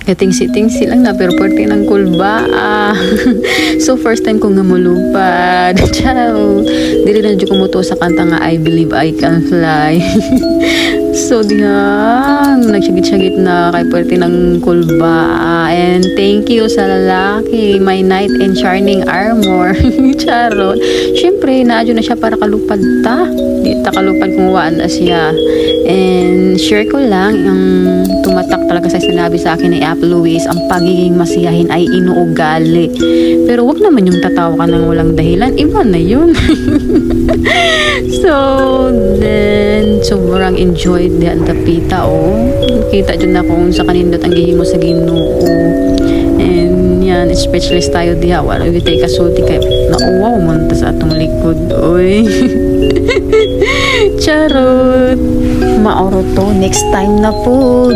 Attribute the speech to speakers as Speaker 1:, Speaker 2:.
Speaker 1: Katingsi-tingsi lang na pero parte ng kulba. So first time ko nga mulupad. Ciao. Dili na dyan kumuto sa kanta nga I Believe I Can Fly. So dihang nagsyagit-syagit na kay parte ng kulba. And thank you sa lalaki, my knight in shining armor. Charot. Syempre naadyo na siya para kalupad ta. Di ta kalupad kung waan na siya. And share ko lang yung tumatak talaga sa sinabi sa akin ni Apple Louise, ang pagiging masiyahin ay inuugali. Pero wag naman yung tatawa ka ng walang dahilan. Iba na yun. So, then, sobrang enjoyed diyan tapita, oh. Kita dyan na kung sa kanindot ang gihimo sa Ginoo. And yan, speechless tayo diha. Wala, we take a sulti kay nauwaw mo sa atong likod. Oy. Charot. Maoro to. Next time na po.